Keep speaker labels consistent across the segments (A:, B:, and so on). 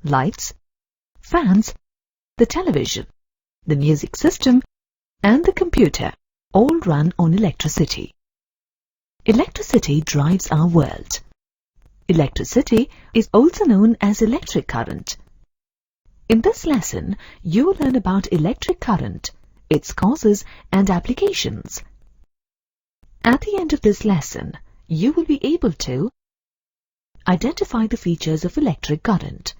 A: lights, fans, the television, the music system, and the computer all run on electricity. Electricity drives our world. Electricity is also known as electric current. In this lesson, you will learn about electric current, its causes and applications. At the end of this lesson, you will be able to identify the features of electric current,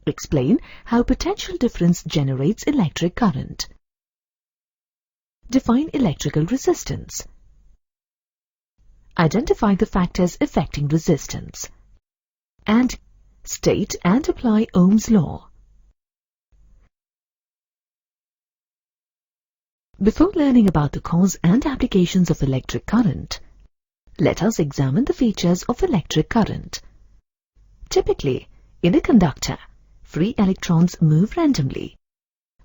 A: explain how potential difference generates electric current, define electrical resistance, identify the factors affecting resistance, and state and apply Ohm's law. Before learning about the cause and applications of electric current, let us examine the features of electric current. Typically, in a conductor, free electrons move randomly.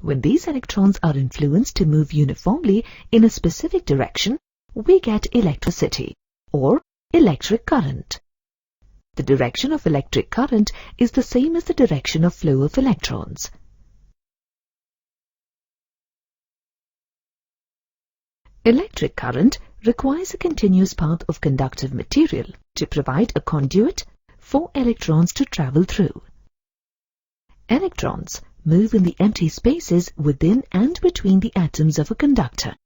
A: When these electrons are influenced to move uniformly in a specific direction, we get electricity, or electric current. The direction of electric current is the same as the direction of flow of electrons. Electric current requires a continuous path of conductive material to provide a conduit for electrons to travel through. Electrons move in the empty spaces within and between the atoms of a conductor.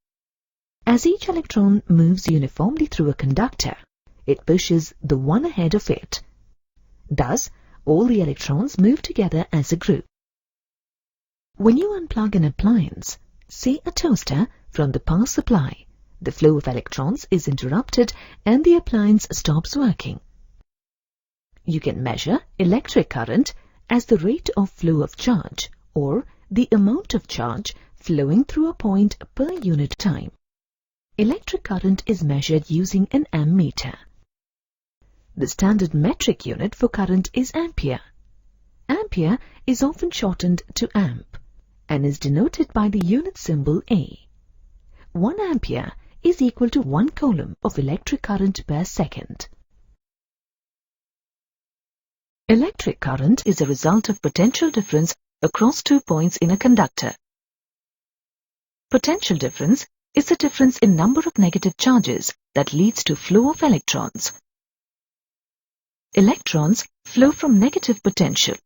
A: As each electron moves uniformly through a conductor, it pushes the one ahead of it. Thus, all the electrons move together as a group. When you unplug an appliance, say a toaster, from the power supply, the flow of electrons is interrupted and the appliance stops working. You can measure electric current as the rate of flow of charge, or the amount of charge flowing through a point per unit time. Electric current is measured using an ammeter. The standard metric unit for current is ampere. Ampere is often shortened to amp and is denoted by the unit symbol A. 1 ampere is equal to 1 coulomb of electric current per second. Electric current is a result of potential difference across 2 points in a conductor. Potential difference is the difference in number of negative charges that leads to flow of electrons. Electrons flow from negative potential,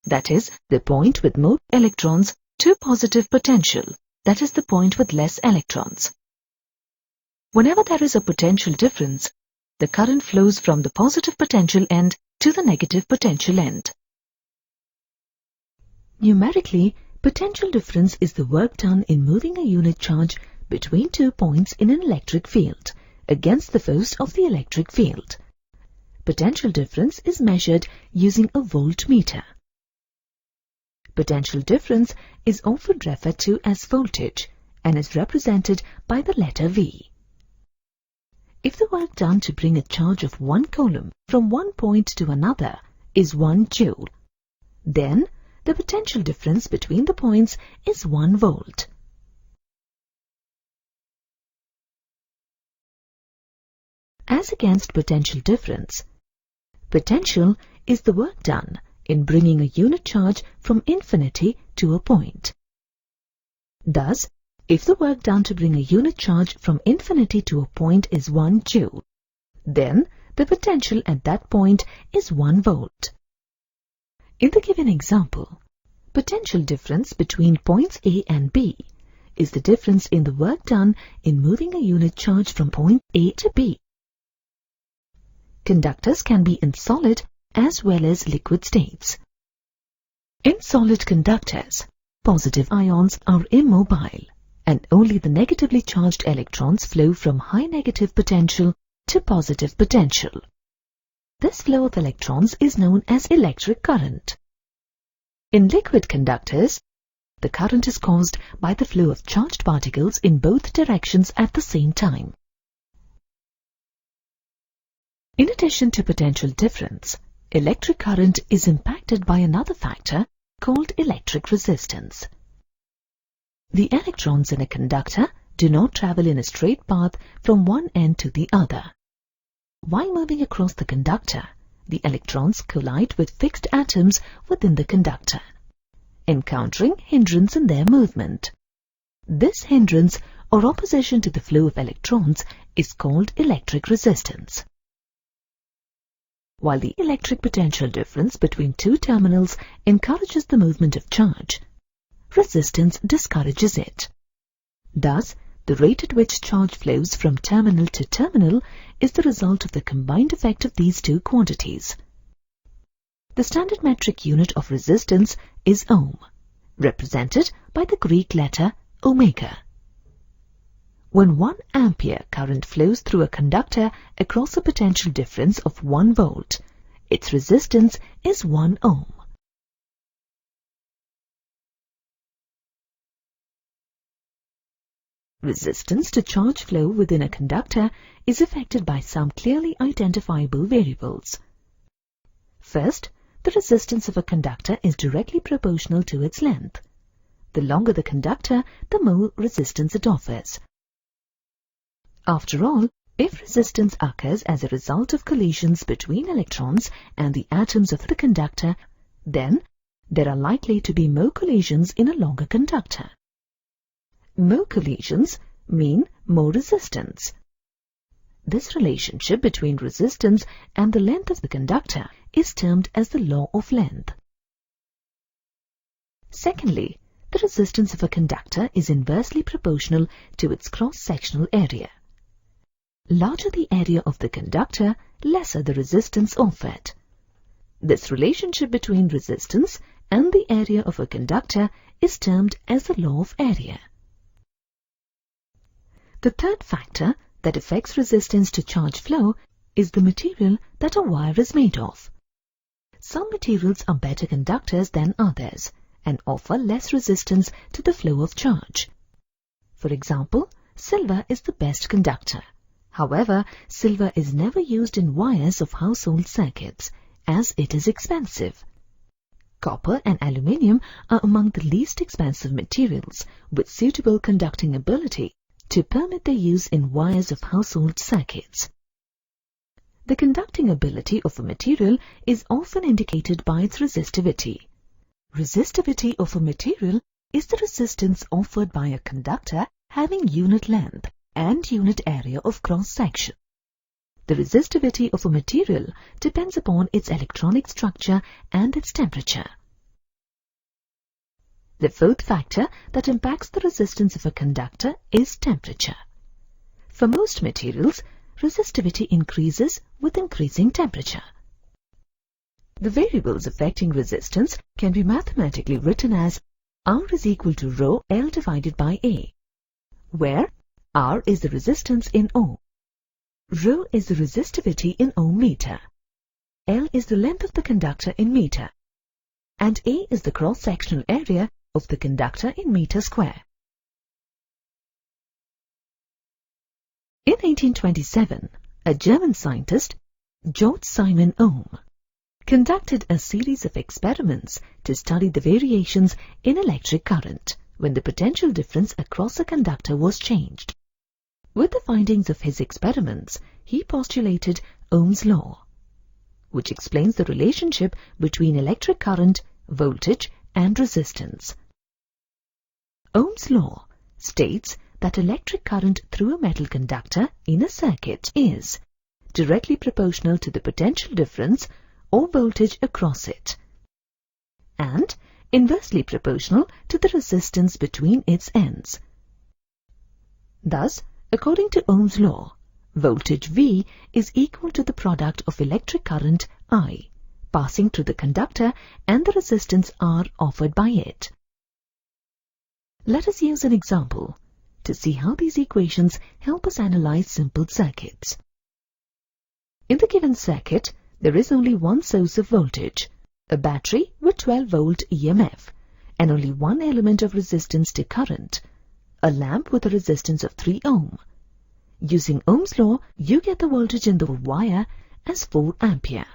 A: that is, the point with more electrons, to positive potential, that is the point with less electrons. Whenever there is a potential difference, the current flows from the positive potential end to the negative potential end. Numerically, potential difference is the work done in moving a unit charge between 2 points in an electric field against the force of the electric field. Potential difference is measured using a voltmeter. Potential difference is often referred to as voltage and is represented by the letter V. If the work done to bring a charge of 1 coulomb from one point to another is 1 joule, then the potential difference between the points is 1 volt. As against potential difference, potential is the work done in bringing a unit charge from infinity to a point. Thus, if the work done to bring a unit charge from infinity to a point is 1 joule, then the potential at that point is 1 volt. In the given example, potential difference between points A and B is the difference in the work done in moving a unit charge from point A to B. Conductors can be in solid as well as liquid states. In solid conductors, positive ions are immobile, and only the negatively charged electrons flow from high negative potential to positive potential. This flow of electrons is known as electric current. In liquid conductors, the current is caused by the flow of charged particles in both directions at the same time. In addition to potential difference, electric current is impacted by another factor called electric resistance. The electrons in a conductor do not travel in a straight path from one end to the other. While moving across the conductor, the electrons collide with fixed atoms within the conductor, encountering hindrance in their movement. This hindrance or opposition to the flow of electrons is called electric resistance. While the electric potential difference between two terminals encourages the movement of charge, resistance discourages it. Thus, the rate at which charge flows from terminal to terminal is the result of the combined effect of these two quantities. The standard metric unit of resistance is ohm, represented by the Greek letter omega. When 1 ampere current flows through a conductor across a potential difference of 1 volt, its resistance is 1 ohm. Resistance to charge flow within a conductor is affected by some clearly identifiable variables. First, the resistance of a conductor is directly proportional to its length. The longer the conductor, the more resistance it offers. After all, if resistance occurs as a result of collisions between electrons and the atoms of the conductor, then there are likely to be more collisions in a longer conductor. More collisions mean more resistance. This relationship between resistance and the length of the conductor is termed as the law of length. Secondly, the resistance of a conductor is inversely proportional to its cross-sectional area. Larger the area of the conductor, lesser the resistance offered. This relationship between resistance and the area of a conductor is termed as the law of area. The third factor that affects resistance to charge flow is the material that a wire is made of. Some materials are better conductors than others and offer less resistance to the flow of charge. For example, silver is the best conductor. However, silver is never used in wires of household circuits, as it is expensive. Copper and aluminium are among the least expensive materials with suitable conducting ability to permit their use in wires of household circuits. The conducting ability of a material is often indicated by its resistivity. Resistivity of a material is the resistance offered by a conductor having unit length and unit area of cross-section. The resistivity of a material depends upon its electronic structure and its temperature. The fourth factor that impacts the resistance of a conductor is temperature. For most materials, resistivity increases with increasing temperature. The variables affecting resistance can be mathematically written as R is equal to rho L divided by A, where R is the resistance in ohm, rho is the resistivity in ohm meter, L is the length of the conductor in meter, and A is the cross-sectional area of the conductor in meter square. In 1827, a German scientist, George Simon Ohm, conducted a series of experiments to study the variations in electric current when the potential difference across a conductor was changed. With the findings of his experiments, he postulated Ohm's law, which explains the relationship between electric current, voltage, and resistance. Ohm's law states that electric current through a metal conductor in a circuit is directly proportional to the potential difference or voltage across it, and inversely proportional to the resistance between its ends. Thus, according to Ohm's law, voltage V is equal to the product of electric current I passing through the conductor and the resistance R offered by it. Let us use an example to see how these equations help us analyze simple circuits. In the given circuit, there is only one source of voltage, a battery with 12-volt EMF, and only one element of resistance to current, a lamp with a resistance of 3 ohm. Using Ohm's law, you get the voltage in the wire as 4 ampere.